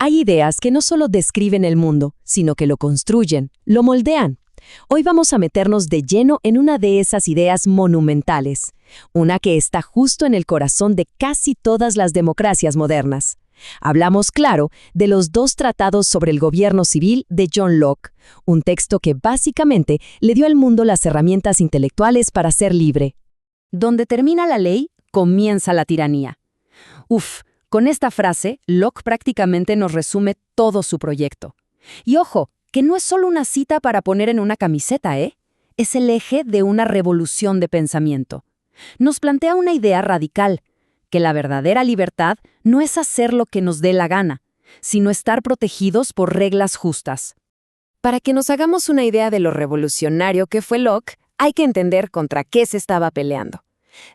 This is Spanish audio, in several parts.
Hay ideas que no solo describen el mundo, sino que lo construyen, lo moldean. Hoy vamos a meternos de lleno en una de esas ideas monumentales, una que está justo en el corazón de casi todas las democracias modernas. Hablamos, claro, de los 2 tratados sobre el gobierno civil de John Locke, un texto que básicamente le dio al mundo las herramientas intelectuales para ser libre. Donde termina la ley, comienza la tiranía. Con esta frase, Locke prácticamente nos resume todo su proyecto. Y ojo, que no es solo una cita para poner en una camiseta, Es el eje de una revolución de pensamiento. Nos plantea una idea radical, que la verdadera libertad no es hacer lo que nos dé la gana, sino estar protegidos por reglas justas. Para que nos hagamos una idea de lo revolucionario que fue Locke, hay que entender contra qué se estaba peleando.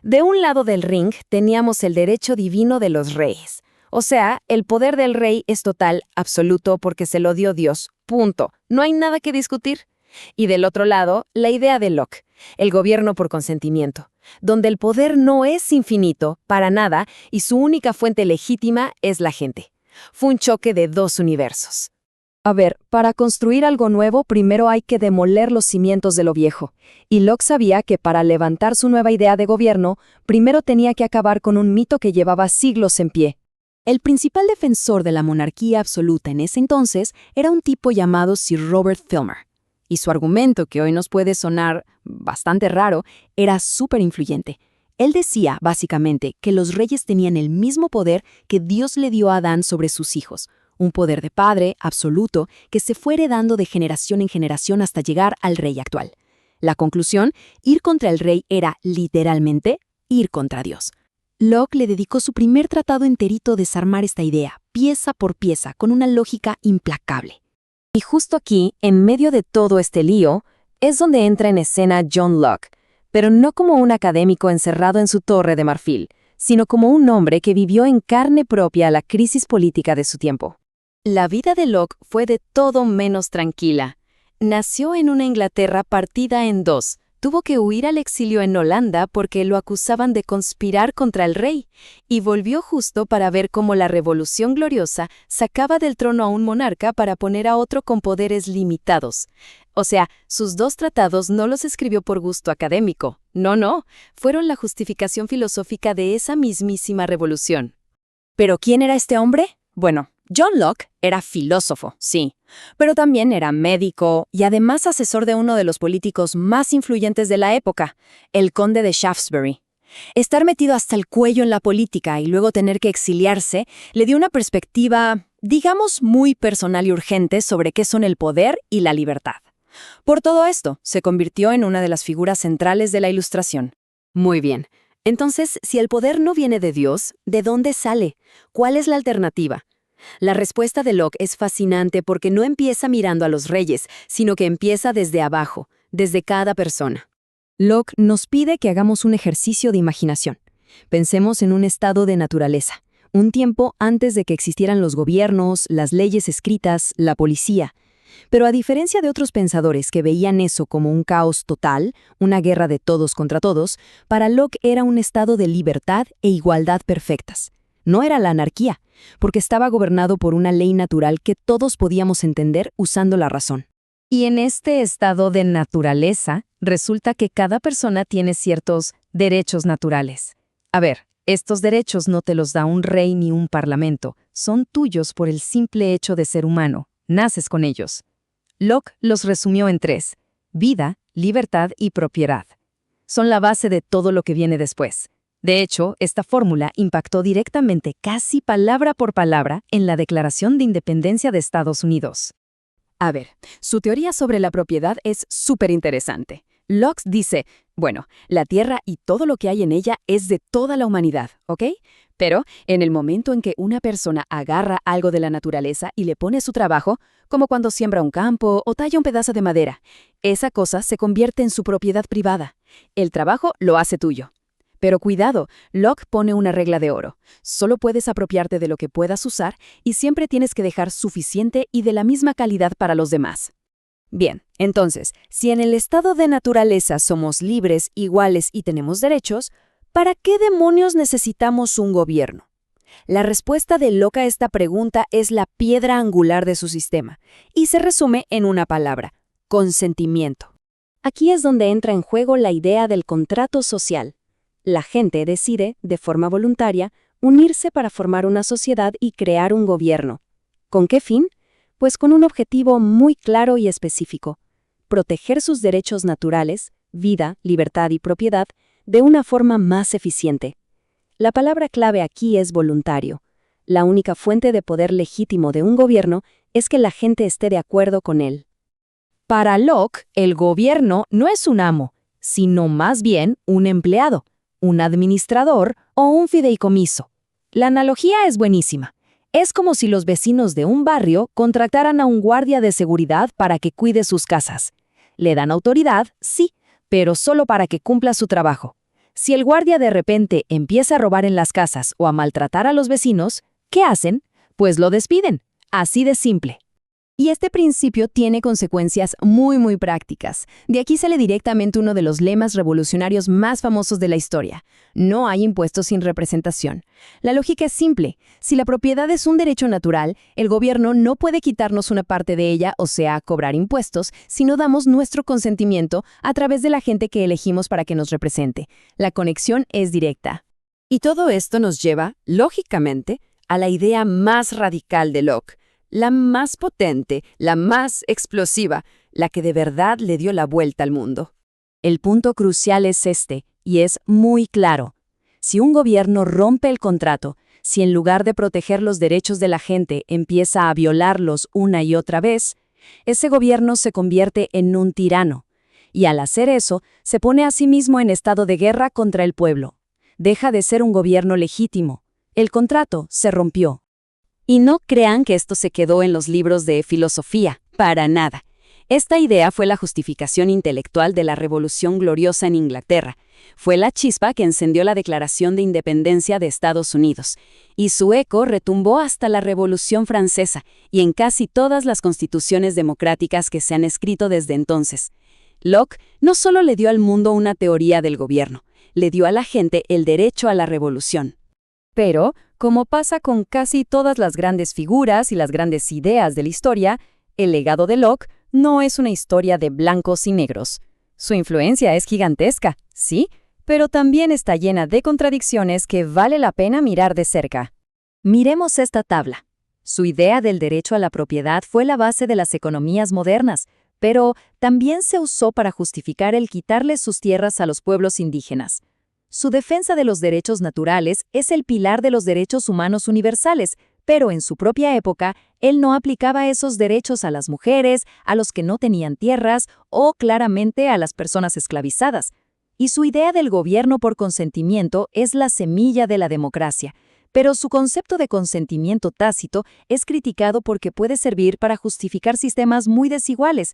De un lado del ring teníamos el derecho divino de los reyes. O sea, el poder del rey es total, absoluto, porque se lo dio Dios. Punto. No hay nada que discutir. Y del otro lado, la idea de Locke, el gobierno por consentimiento, donde el poder no es infinito, para nada, y su única fuente legítima es la gente. Fue un choque de 2 universos. A ver, para construir algo nuevo, primero hay que demoler los cimientos de lo viejo. Y Locke sabía que para levantar su nueva idea de gobierno, primero tenía que acabar con un mito que llevaba siglos en pie. El principal defensor de la monarquía absoluta en ese entonces era un tipo llamado Sir Robert Filmer. Y su argumento, que hoy nos puede sonar bastante raro, era súper influyente. Él decía, básicamente, que los reyes tenían el mismo poder que Dios le dio a Adán sobre sus hijos, un poder de padre absoluto que se fue heredando de generación en generación hasta llegar al rey actual. La conclusión, ir contra el rey era, literalmente, ir contra Dios. Locke le dedicó su primer tratado enterito a desarmar esta idea, pieza por pieza, con una lógica implacable. Y justo aquí, en medio de todo este lío, es donde entra en escena John Locke, pero no como un académico encerrado en su torre de marfil, sino como un hombre que vivió en carne propia la crisis política de su tiempo. La vida de Locke fue de todo menos tranquila. Nació en una Inglaterra partida en 2. Tuvo que huir al exilio en Holanda porque lo acusaban de conspirar contra el rey, y volvió justo para ver cómo la Revolución Gloriosa sacaba del trono a un monarca para poner a otro con poderes limitados. O sea, sus 2 tratados no los escribió por gusto académico. No, fueron la justificación filosófica de esa mismísima revolución. ¿Pero quién era este hombre? Bueno, John Locke era filósofo, sí, pero también era médico y además asesor de uno de los políticos más influyentes de la época, el conde de Shaftesbury. Estar metido hasta el cuello en la política y luego tener que exiliarse le dio una perspectiva, digamos, muy personal y urgente sobre qué son el poder y la libertad. Por todo esto, se convirtió en una de las figuras centrales de la Ilustración. Muy bien. Entonces, si el poder no viene de Dios, ¿de dónde sale? ¿Cuál es la alternativa? La respuesta de Locke es fascinante porque no empieza mirando a los reyes, sino que empieza desde abajo, desde cada persona. Locke nos pide que hagamos un ejercicio de imaginación. Pensemos en un estado de naturaleza, un tiempo antes de que existieran los gobiernos, las leyes escritas, la policía. Pero a diferencia de otros pensadores que veían eso como un caos total, una guerra de todos contra todos, para Locke era un estado de libertad e igualdad perfectas. No era la anarquía, porque estaba gobernado por una ley natural que todos podíamos entender usando la razón. Y en este estado de naturaleza, resulta que cada persona tiene ciertos derechos naturales. A ver, estos derechos no te los da un rey ni un parlamento, son tuyos por el simple hecho de ser humano, naces con ellos. Locke los resumió en 3: vida, libertad y propiedad. Son la base de todo lo que viene después. De hecho, esta fórmula impactó directamente, casi palabra por palabra, en la Declaración de Independencia de Estados Unidos. A ver, su teoría sobre la propiedad es súper interesante. Locke dice, bueno, la Tierra y todo lo que hay en ella es de toda la humanidad, ¿ok? Pero en el momento en que una persona agarra algo de la naturaleza y le pone su trabajo, como cuando siembra un campo o talla un pedazo de madera, esa cosa se convierte en su propiedad privada. El trabajo lo hace tuyo. Pero cuidado, Locke pone una regla de oro. Solo puedes apropiarte de lo que puedas usar y siempre tienes que dejar suficiente y de la misma calidad para los demás. Bien, entonces, si en el estado de naturaleza somos libres, iguales y tenemos derechos, ¿para qué demonios necesitamos un gobierno? La respuesta de Locke a esta pregunta es la piedra angular de su sistema, y se resume en una palabra: consentimiento. Aquí es donde entra en juego la idea del contrato social. La gente decide, de forma voluntaria, unirse para formar una sociedad y crear un gobierno. ¿Con qué fin? Pues con un objetivo muy claro y específico: proteger sus derechos naturales, vida, libertad y propiedad, de una forma más eficiente. La palabra clave aquí es voluntario. La única fuente de poder legítimo de un gobierno es que la gente esté de acuerdo con él. Para Locke, el gobierno no es un amo, sino más bien un empleado, un administrador o un fideicomiso. La analogía es buenísima. Es como si los vecinos de un barrio contrataran a un guardia de seguridad para que cuide sus casas. Le dan autoridad, sí, pero solo para que cumpla su trabajo. Si el guardia de repente empieza a robar en las casas o a maltratar a los vecinos, ¿qué hacen? Pues lo despiden. Así de simple. Y este principio tiene consecuencias muy prácticas. De aquí sale directamente uno de los lemas revolucionarios más famosos de la historia: no hay impuestos sin representación. La lógica es simple: si la propiedad es un derecho natural, el gobierno no puede quitarnos una parte de ella, o sea, cobrar impuestos, si no damos nuestro consentimiento a través de la gente que elegimos para que nos represente. La conexión es directa. Y todo esto nos lleva, lógicamente, a la idea más radical de Locke, la más potente, la más explosiva, la que de verdad le dio la vuelta al mundo. El punto crucial es este, y es muy claro. Si un gobierno rompe el contrato, si en lugar de proteger los derechos de la gente empieza a violarlos una y otra vez, ese gobierno se convierte en un tirano. Y al hacer eso, se pone a sí mismo en estado de guerra contra el pueblo. Deja de ser un gobierno legítimo. El contrato se rompió. Y no crean que esto se quedó en los libros de filosofía, para nada. Esta idea fue la justificación intelectual de la Revolución Gloriosa en Inglaterra. Fue la chispa que encendió la Declaración de Independencia de Estados Unidos. Y su eco retumbó hasta la Revolución Francesa y en casi todas las constituciones democráticas que se han escrito desde entonces. Locke no solo le dio al mundo una teoría del gobierno, le dio a la gente el derecho a la revolución. Pero, como pasa con casi todas las grandes figuras y las grandes ideas de la historia, el legado de Locke no es una historia de blancos y negros. Su influencia es gigantesca, sí, pero también está llena de contradicciones que vale la pena mirar de cerca. Miremos esta tabla. Su idea del derecho a la propiedad fue la base de las economías modernas, pero también se usó para justificar el quitarles sus tierras a los pueblos indígenas. Su defensa de los derechos naturales es el pilar de los derechos humanos universales, pero en su propia época, él no aplicaba esos derechos a las mujeres, a los que no tenían tierras o claramente a las personas esclavizadas. Y su idea del gobierno por consentimiento es la semilla de la democracia, pero su concepto de consentimiento tácito es criticado porque puede servir para justificar sistemas muy desiguales.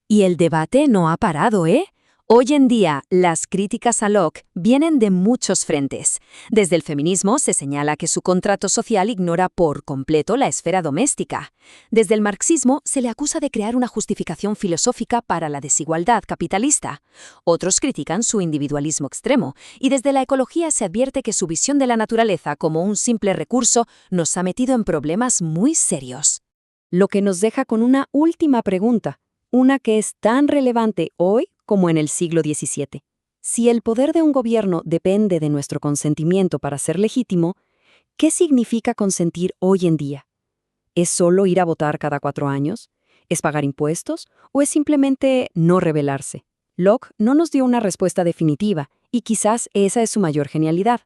Y el debate no ha parado, ¿eh? Hoy en día, las críticas a Locke vienen de muchos frentes. Desde el feminismo se señala que su contrato social ignora por completo la esfera doméstica. Desde el marxismo se le acusa de crear una justificación filosófica para la desigualdad capitalista. Otros critican su individualismo extremo, y desde la ecología se advierte que su visión de la naturaleza como un simple recurso nos ha metido en problemas muy serios. Lo que nos deja con una última pregunta, una que es tan relevante hoy como en el siglo XVII. Si el poder de un gobierno depende de nuestro consentimiento para ser legítimo, ¿qué significa consentir hoy en día? ¿Es solo ir a votar cada 4 años? ¿Es pagar impuestos? ¿O es simplemente no rebelarse? Locke no nos dio una respuesta definitiva, y quizás esa es su mayor genialidad.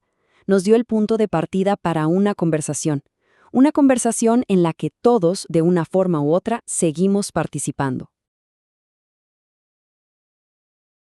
Nos dio el punto de partida para una conversación en la que todos, de una forma u otra, seguimos participando.